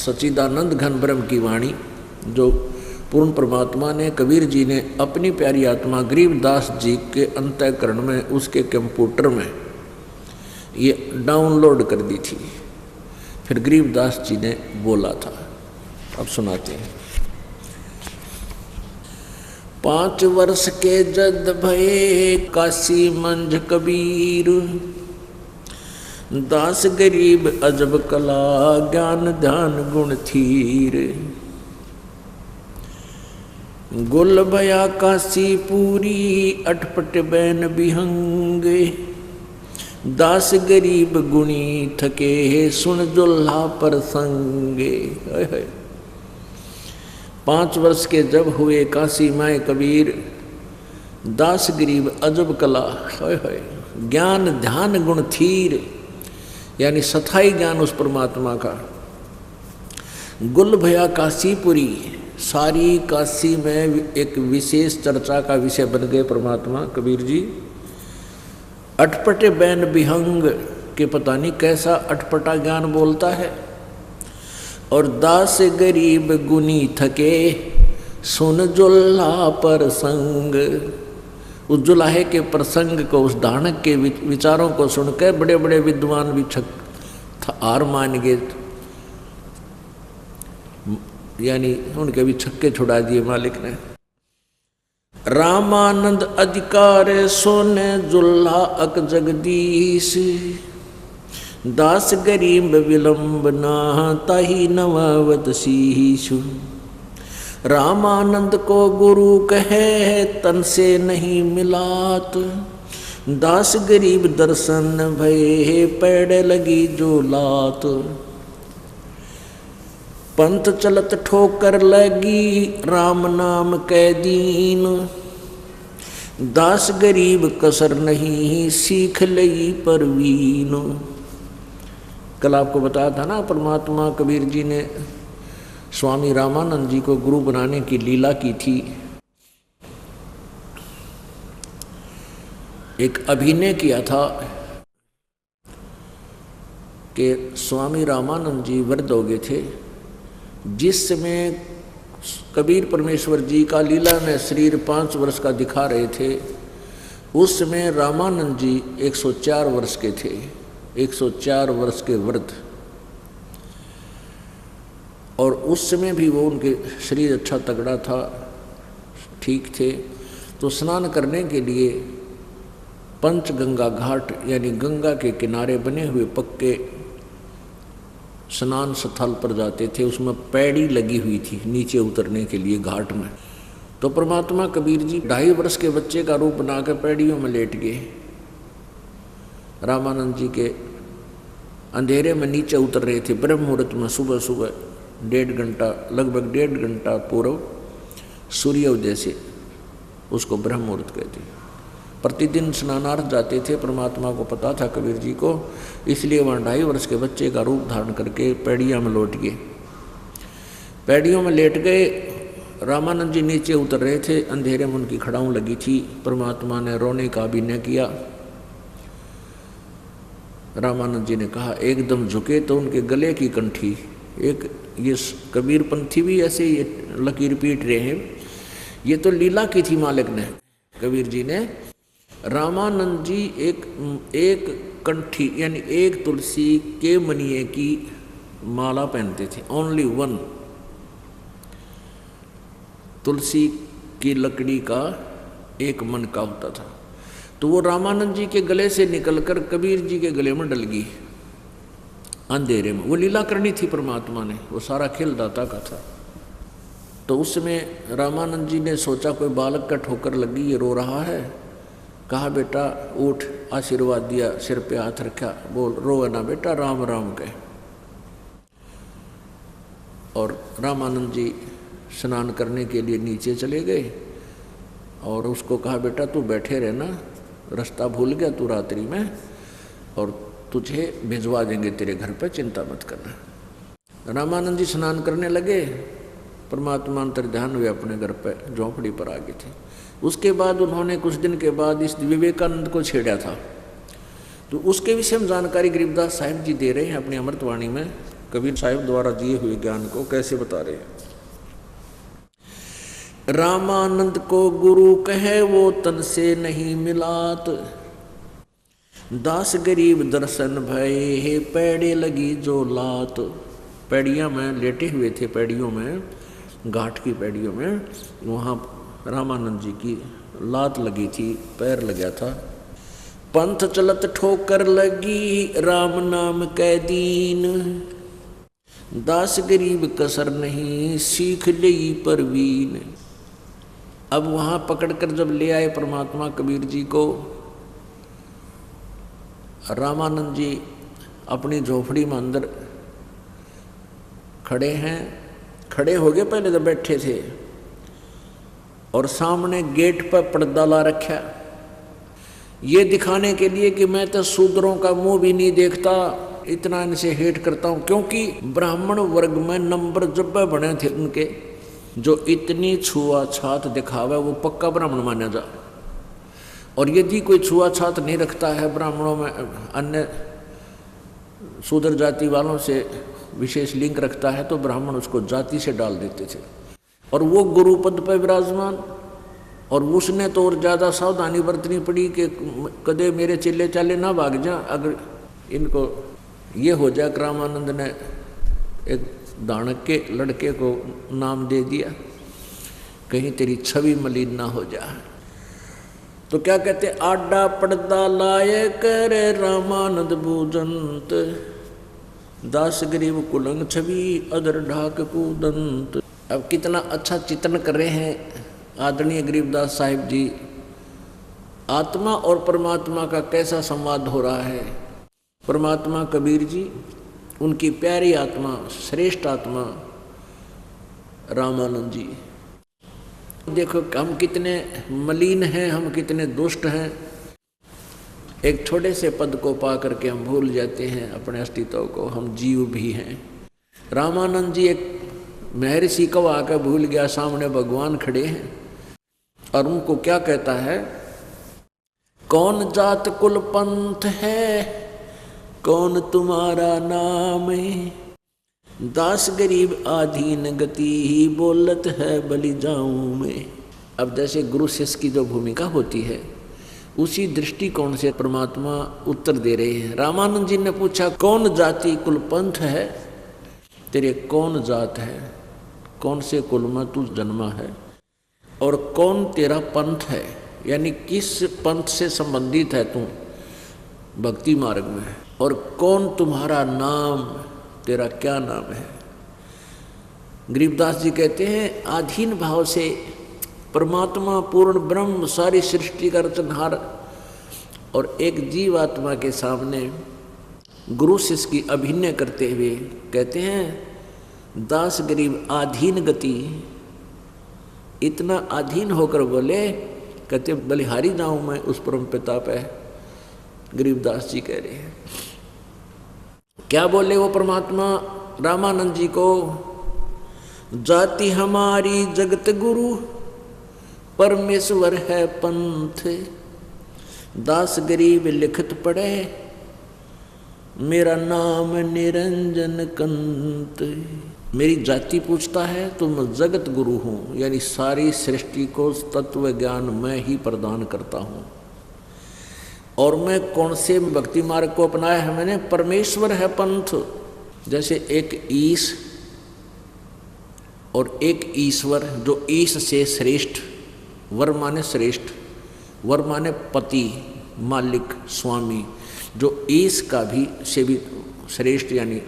सच्चिदानंद घन ब्रह्म की वाणी जो पूर्ण परमात्मा ने कबीर जी ने अपनी प्यारी आत्मा गरीबदास जी के अंतःकरण में उसके कंप्यूटर में ये डाउनलोड कर दी थी। फिर गरीबदास जी ने बोला था। अब सुनाते हैं। 5 वर्ष के जद भये काशी मंझ कबीर, दास गरीब अजब कला ज्ञान ध्यान गुण थीर। गुल भया काशी पूरी अटपट बैन बिहंगे, दास गरीब गुणी थके सुन जुल्हा पर संगे। 5 वर्ष के जब हुए काशी माए कबीर, दास गरीब अजब कला ज्ञान ध्यान गुण थीर, यानी सथाई ज्ञान उस परमात्मा का। गुल भया काशीपुरी, सारी काशी में एक विशेष चर्चा का विषय बन गए परमात्मा कबीर जी। अटपटे बैन विहंग के पता नहीं कैसा अटपटा ज्ञान बोलता है। और दास गरीब गुनी थके सुन जुल्हा पर संग, उस जुलाहे के प्रसंग को, उस दानक के विचारों को सुनकर बड़े बड़े विद्वान भी हार मान गए, यानी उनके भी छक्के छुड़ा दिए मालिक ने। रामानंद अधिकार सोने जुल्हा अक जगदीश, दास गरीब विलंब ना ताही नवावत शीशु। रामानंद को गुरु कहे तन से नहीं मिलात, दास गरीब दर्शन भये पैड़ लगी जो लात। पंथ चलत ठोकर लगी राम नाम कै दीन, दास गरीब कसर नहीं सीख लई परवीन। कल आपको बताया था ना, परमात्मा कबीर जी ने स्वामी रामानंद जी को गुरु बनाने की लीला की थी। एक अभिनय किया था कि स्वामी रामानंद जी वृद्ध हो गए थे। जिस समय कबीर परमेश्वर जी का लीला में शरीर 5 वर्ष का दिखा रहे थे, उस समय रामानंद जी 104 वर्ष के थे, 104 वर्ष के वृद्ध। और उस समय भी वो उनके शरीर अच्छा तगड़ा था, ठीक थे। तो स्नान करने के लिए पंचगंगा घाट यानी गंगा के किनारे बने हुए पक्के स्नान स्थल पर जाते थे। उसमें पैड़ी लगी हुई थी नीचे उतरने के लिए घाट में। तो परमात्मा कबीर जी 2.5 वर्ष के बच्चे का रूप बनाकर पैड़ियों में लेट गए। रामानंद जी के अंधेरे में नीचे उतर रहे थे ब्रह्म मुहूर्त में, सुबह सुबह 1.5 घंटा, लगभग 1.5 घंटा पूर्व सूर्योदय से, उसको ब्रह्म मुहूर्त कहते हैं। प्रतिदिन स्नानार्थ जाते थे, परमात्मा को पता था कबीर जी को, इसलिए वहाँ 2.5 वर्ष के बच्चे का रूप धारण करके पैड़िया में लौट गए। पैड़ियों में लेट गए। रामानंद जी नीचे उतर रहे थे, अंधेरे में उनकी खड़ाऊं लगी थी। परमात्मा ने रोने का अभिनय किया। रामानंद जी ने कहा, एकदम झुके तो उनके गले की कंठी, एक ये कबीर पंथी भी ऐसे ये लकीर पीट रहे हैं। ये तो लीला की थी मालिक ने, कबीर जी ने। रामानंद जी एक कंठी यानी एक तुलसी के मनिए की माला पहनते थे, ओनली 1 तुलसी की लकड़ी का एक मन का होता था। तो वो रामानंद जी के गले से निकलकर कबीर जी के गले में डल गई अंधेरे में। वो लीला करनी थी परमात्मा ने, वो सारा खेल दाता का था। तो उस समय रामानंद जी ने सोचा कोई बालक का ठोकर लगी, ये रो रहा है। कहा, बेटा उठ, आशीर्वाद दिया, सिर पे हाथ रखा, बोल रो ना बेटा, राम राम कह। और रामानंद जी स्नान करने के लिए नीचे चले गए और उसको कहा, बेटा तू बैठे रहना, रास्ता भूल गया तू रात्रि में, और तुझे भिजवा देंगे तेरे घर पे, चिंता मत करना। रामानंद जी स्नान करने लगे। परमात्मा अंतर ध्यान हुए अपने घर पे झोंपड़ी पर आ गए थे। उसके बाद उन्होंने कुछ दिन के बाद इस विवेकानंद को छेड़ा था। तो उसके विषय में जानकारी गरीबदास साहिब जी दे रहे हैं अपनी अमृतवाणी में। कबीर साहिब द्वारा दिए हुए ज्ञान को कैसे बता रहे हैं। रामानंद को गुरु कहे वो तन से नहीं मिलात, दास गरीब दर्शन भय हे पैड़े लगी जो लात। पैड़ियाँ में लेटे हुए थे, पैड़ियों में, घाट की पैड़ियों में, वहाँ रामानंद जी की लात लगी थी, पैर लगा था। पंथ चलत ठोकर लगी राम नाम कै दीन, दास गरीब कसर नहीं सीख लई परवीन। अब वहाँ पकड़कर जब ले आए परमात्मा कबीर जी को, रामानंद जी अपनी झोपड़ी में अंदर खड़े हैं, खड़े हो गए, पहले तो बैठे थे, और सामने गेट पर पर्दा ला रखा, ये दिखाने के लिए कि मैं तो शूद्रों का मुंह भी नहीं देखता, इतना इनसे हेट करता हूँ। क्योंकि ब्राह्मण वर्ग में नंबर जब बने थे उनके, जो इतनी छुआछात दिखावे वो पक्का ब्राह्मण माना जा। और यदि कोई छुआछात नहीं रखता है ब्राह्मणों में, अन्य शूद्र जाति वालों से विशेष लिंक रखता है, तो ब्राह्मण उसको जाति से डाल देते थे। और वो गुरुपद पर विराजमान, और उसने तो और ज़्यादा सावधानी बरतनी पड़ी कि कदे मेरे चिल्ले चाले ना भाग जा। अगर इनको ये हो जाए कि रामानंद ने एक दानक के लड़के को नाम दे दिया, कहीं तेरी छवि मलिन ना हो जाए। तो क्या कहते, आडा पर्दा लाए करे रामानंद भूजंत, दास गरीब कुलंग छवि अदर ढाक कूदंत। अब कितना अच्छा चित्रण कर रहे हैं आदरणीय गरीबदास साहिब जी, आत्मा और परमात्मा का कैसा संवाद हो रहा है। परमात्मा कबीर जी, उनकी प्यारी आत्मा, श्रेष्ठ आत्मा रामानंद जी। देखो हम कितने मलिन हैं, हम कितने दुष्ट हैं। एक छोटे से पद को पा करके हम भूल जाते हैं अपने अस्तित्व को, हम जीव भी हैं। रामानंद जी एक महर्षि को आकर भूल गया, सामने भगवान खड़े हैं और उनको क्या कहता है, कौन जात कुल पंथ है, कौन तुम्हारा नाम है, दास गरीब आधीन गति ही बोलत है बलि जाऊं मैं। अब जैसे गुरु शिष्य की जो भूमिका होती है, उसी दृष्टिकोण से परमात्मा उत्तर दे रहे हैं। रामानंद जी ने पूछा, कौन जाति कुल पंथ है, तेरे कौन जात है, कौन से कुल में तू जन्मा है, और कौन तेरा पंथ है, यानी किस पंथ से संबंधित है तू भक्ति मार्ग में, और कौन तुम्हारा नाम, तेरा क्या नाम है। गरीबदास जी कहते हैं, आधीन भाव से परमात्मा पूर्ण ब्रह्म सारी सृष्टि का रचनहार और एक जीव आत्मा के सामने गुरु शिष्य की अभिनय करते हुए कहते हैं, दास गरीब आधीन गति, इतना अधीन होकर बोले, कहते बलिहारी जाऊं मैं उस परम पिता पे। गरीबदास जी कह रहे हैं, क्या बोले वो परमात्मा रामानंद जी को, जाति हमारी जगत गुरु परमेश्वर है पंथ, दास गरीब लिखत पढ़े मेरा नाम निरंजन कंत। मेरी जाति पूछता है तो मैं जगत गुरु हूँ, यानी सारी सृष्टि को तत्व ज्ञान मैं ही प्रदान करता हूँ। और मैं कौन से भक्ति मार्ग को अपनाया है मैंने, परमेश्वर है पंथ। जैसे एक ईश और एक ईश्वर, जो ईश से श्रेष्ठ, वर माने श्रेष्ठ, वर माने पति, मालिक, स्वामी, जो ईश का भी से भी श्रेष्ठ, यानी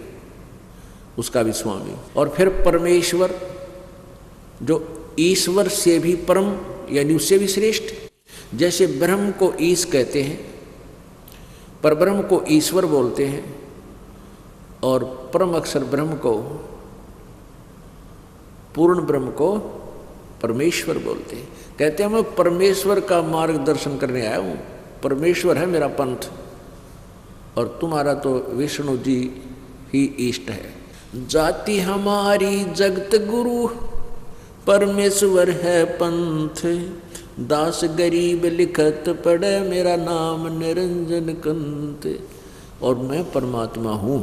उसका भी स्वामी। और फिर परमेश्वर, जो ईश्वर से भी परम, यानी उससे भी श्रेष्ठ। जैसे ब्रह्म को ईश कहते हैं, पर ब्रह्म को ईश्वर बोलते हैं, और परम अक्षर ब्रह्म को, पूर्ण ब्रह्म को परमेश्वर बोलते हैं। कहते हैं मैं परमेश्वर का मार्गदर्शन करने आया हूँ, परमेश्वर है मेरा पंथ, और तुम्हारा तो विष्णु जी ही इष्ट है। जाति हमारी जगत गुरु परमेश्वर है पंथ, दास गरीब लिखत पढ़े मेरा नाम निरंजन कंत। और मैं परमात्मा हूँ,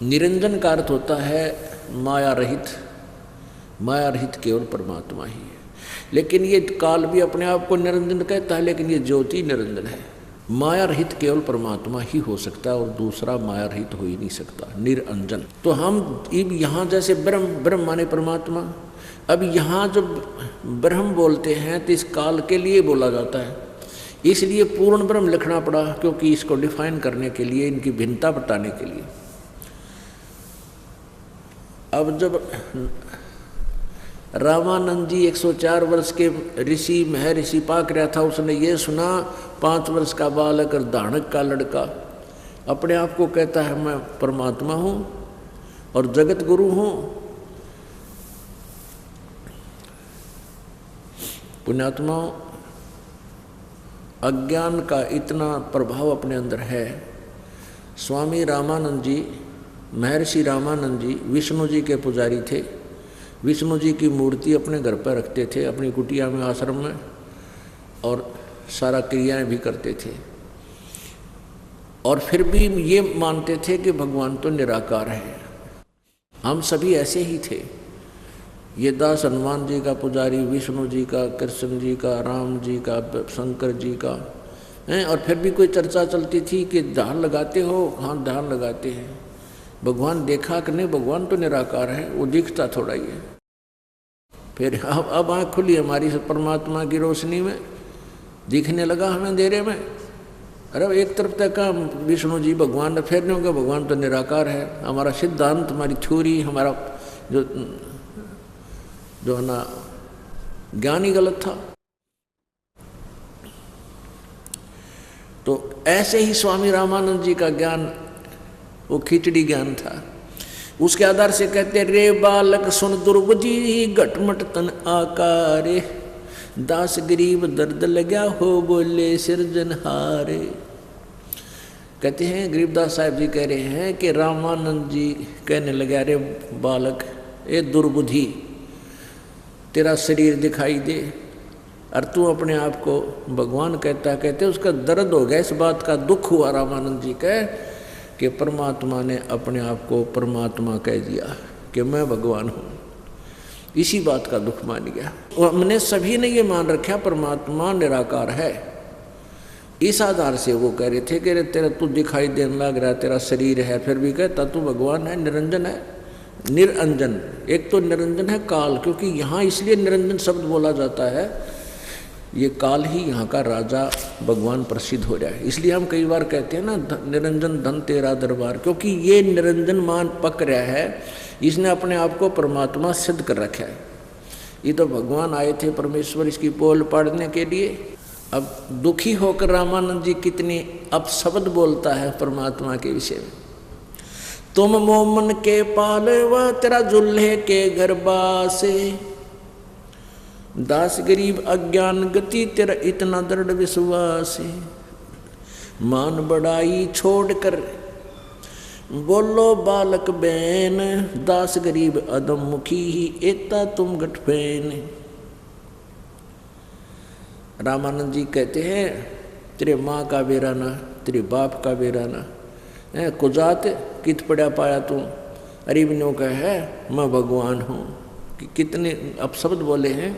निरंजन का अर्थ होता है माया रहित, माया रहित केवल परमात्मा ही है। लेकिन ये काल भी अपने आप को निरंजन कहता है, लेकिन ये ज्योति निरंजन है। माया रहित केवल परमात्मा ही हो सकता है और दूसरा माया रहित हो ही नहीं सकता, निरंजन। तो हम यहाँ जैसे ब्रह्म, ब्रह्म माने परमात्मा, अब यहाँ जब ब्रह्म बोलते हैं तो इस काल के लिए बोला जाता है, इसलिए पूर्ण ब्रह्म लिखना पड़ा, क्योंकि इसको डिफाइन करने के लिए, इनकी भिन्नता बताने के लिए। अब जब रामानंद जी 104 वर्ष के ऋषि महर्षि पाक रहा था, उसने ये सुना 5 वर्ष का बालक और दानक का लड़का अपने आप को कहता है मैं परमात्मा हूँ और जगत गुरु हूँ। पुण्यात्माओं, अज्ञान का इतना प्रभाव अपने अंदर है। स्वामी रामानंद जी, महर्षि रामानंद जी विष्णु जी के पुजारी थे। विष्णु जी की मूर्ति अपने घर पर रखते थे, अपनी कुटिया में, आश्रम में, और सारा क्रियाएं भी करते थे। और फिर भी ये मानते थे कि भगवान तो निराकार है। हम सभी ऐसे ही थे। ये दास हनुमान जी का पुजारी, विष्णु जी का, कृष्ण जी का, राम जी का, शंकर जी का हैं। और फिर भी कोई चर्चा चलती थी कि ध्यान लगाते हो? हाँ, ध्यान लगाते हैं। भगवान देखा कि नहीं? भगवान तो निराकार है, वो दिखता थोड़ा ही है। फिर अब आँख खुली हमारी परमात्मा की रोशनी में, दिखने लगा हमें अंधेरे में। अरे एक तरफ तक का विष्णु जी भगवान, फिर नहीं होगा भगवान तो निराकार है। हमारा सिद्धांत, हमारी थ्योरी, हमारा जो है ना ज्ञान ही गलत था। तो ऐसे ही स्वामी रामानंद जी का ज्ञान वो खिचड़ी ज्ञान था। उसके आधार से कहते रे बालक सुन दुर्बुद्धि घटमट तन आकारे, दास गरीब दर्द लगा हो बोले सिरजनहारे। कहते हैं गरीबदास साहब जी कह रहे हैं कि रामानंद जी कहने लगे रे बालक, ए दुर्बुद्धि, तेरा शरीर दिखाई दे और तू अपने आप को भगवान कहते उसका दर्द हो गया, इस बात का दुख हुआ रामानंद जी का कि परमात्मा ने अपने आप को परमात्मा कह दिया कि मैं भगवान हूँ। इसी बात का दुख मान गया। और हमने सभी ने ये मान रखा परमात्मा निराकार है। इस आधार से वो कह रहे थे कि तेरा तू दिखाई देने लग रहा है, तेरा शरीर है, फिर भी कहता तू भगवान है, निरंजन है। निरंजन, एक तो निरंजन है काल, क्योंकि यहाँ इसलिए निरंजन शब्द बोला जाता है, ये काल ही यहाँ का राजा भगवान प्रसिद्ध हो रहा है। इसलिए हम कई बार कहते हैं ना निरंजन धन तेरा दरबार, क्योंकि ये निरंजन मान पक रहा है, इसने अपने आप को परमात्मा सिद्ध कर रखा है। ये तो भगवान आए थे परमेश्वर इसकी पोल पाड़ने के लिए। अब दुखी होकर रामानंद जी कितनी अपशब्द बोलता है परमात्मा के विषय में। तुम मोमन के पालवा तेरा जुल्हे के गरबासे, दास गरीब अज्ञान गति तेरा इतना दृढ़ विश्वास है। मान बढ़ाई छोड़कर बोलो बालक बैन, दास गरीब अदम मुखी ही एता तुम गठफैन। रामानंद जी कहते हैं तेरे माँ का बेराना, तेरे बाप का बेराना, कुजात कित पड़ा पाया तुम। अरीब नो का है मैं भगवान हूँ। कितने अपशब्द बोले हैं।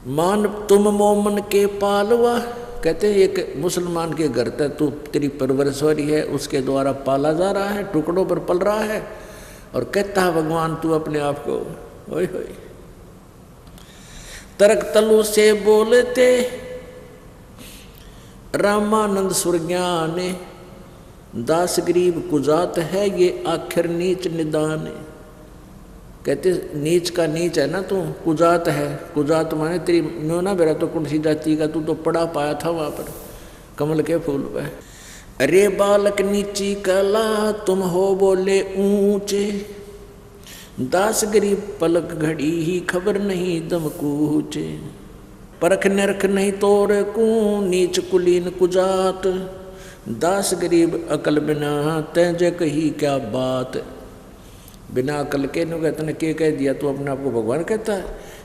मान तुम मोमन के पालवा, कहते हैं एक मुसलमान के घर तक तू तेरी परवरिश हो रही है, उसके द्वारा पाला जा रहा है, टुकड़ों पर पल रहा है, और कहता है भगवान तू अपने आप को। ओए होए, तर्क तलु से बोलते रामानंद सुरज्ञाने, दास गरीब कुजात है ये आखिर नीच निदान। कहते नीच का नीच है ना तू, कुजात है। कुजात माने तेरी नो ना बेरा तो कौन सी जाति का, तू तो पड़ा पाया था वहाँ पर कमल के फूल पे। अरे बालक नीची कला तुम हो बोले ऊंचे, दास गरीब पलक घड़ी ही खबर नहीं दम कूचे। परख निरख नहीं तोर कू नीच कुलीन कुजात, दास गरीब अकल बिना तैजे कही क्या बात। बिना अकल के नु कहते के कह दिया तू अपने आप को भगवान कहता है।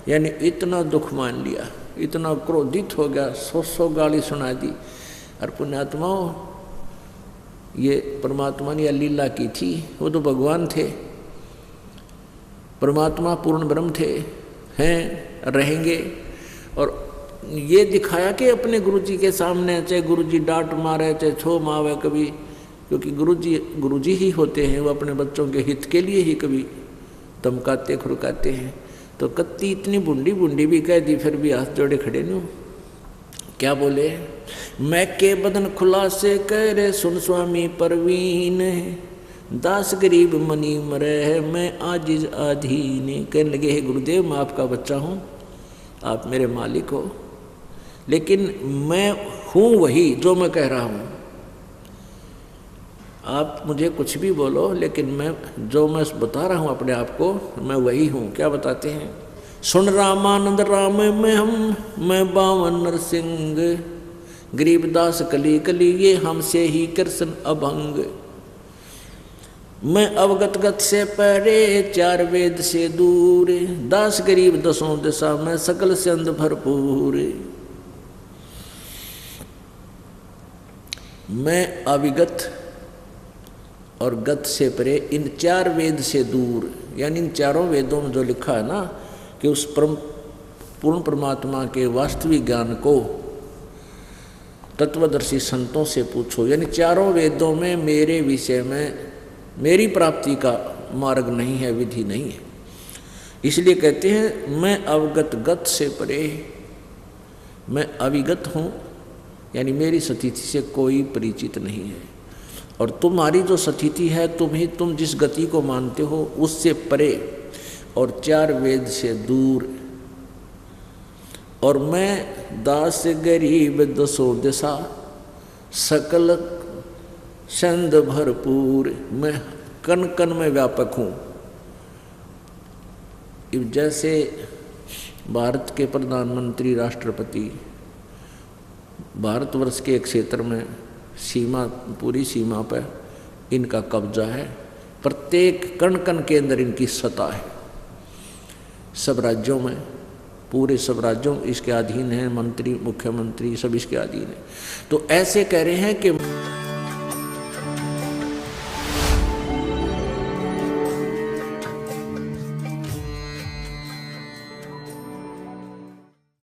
यानी इतना दुख मान लिया, इतना क्रोधित हो गया, 100 गाली सुना दी। और पुण्यात्माओं ये परमात्मा ने लीला की थी, वो तो भगवान थे, परमात्मा पूर्ण ब्रह्म थे, हैं, रहेंगे। और ये दिखाया कि अपने गुरुजी के सामने चाहे गुरुजी डांट मारे चाहे छो मावे कभी, क्योंकि गुरुजी ही होते हैं, वो अपने बच्चों के हित के लिए ही कभी धमकाते खुरकाते हैं। तो कत्ती इतनी बुंडी बुंडी भी कह दी, फिर भी हाथ जोड़े खड़े नहीं। क्या बोले? मैं के बदन खुला से कह रे सुन स्वामी परवीन, दास गरीब मनी मरे है मैं आजिज आधीन। कहने लगे, हे गुरुदेव मैं आपका बच्चा हूँ, आप मेरे मालिक हो, लेकिन मैं हूँ वही जो मैं कह रहा हूँ। आप मुझे कुछ भी बोलो, लेकिन मैं जो मैं बता रहा हूँ अपने आप को, मैं वही हूँ। क्या बताते हैं? सुन रामानंद राम में हम, मैं बावन नरसिंह, गरीबदास कली कली ये हमसे ही कृष्ण अभंग। मैं अवगत गत से परे, चार वेद से दूर, दास गरीब दसों दिशा में सकल संद भरपूर। मैं अविगत और गत से परे, इन चार वेद से दूर, यानी इन चारों वेदों में जो लिखा है ना कि उस पूर्ण परमात्मा के वास्तविक ज्ञान को तत्वदर्शी संतों से पूछो। यानी चारों वेदों में मेरे विषय में मेरी प्राप्ति का मार्ग नहीं है, विधि नहीं है। इसलिए कहते हैं मैं अवगत गत से परे, मैं अविगत हूँ, यानी मेरी स्थिति से कोई परिचित नहीं है। और तुम्हारी जो स्थिति है, तुम जिस गति को मानते हो उससे परे और चार वेद से दूर। और मैं दास गरीब दसों दिशा सकल संद भरपूर, मैं कण कण में व्यापक हूँ। जैसे भारत के प्रधानमंत्री राष्ट्रपति भारतवर्ष के एक क्षेत्र में सीमा, पूरी सीमा पर इनका कब्जा है, प्रत्येक कण कण के अंदर इनकी सत्ता है। सब राज्यों में, पूरे सब राज्यों इसके अधीन हैं, मंत्री मुख्यमंत्री सब इसके अधीन है। तो ऐसे कह रहे हैं कि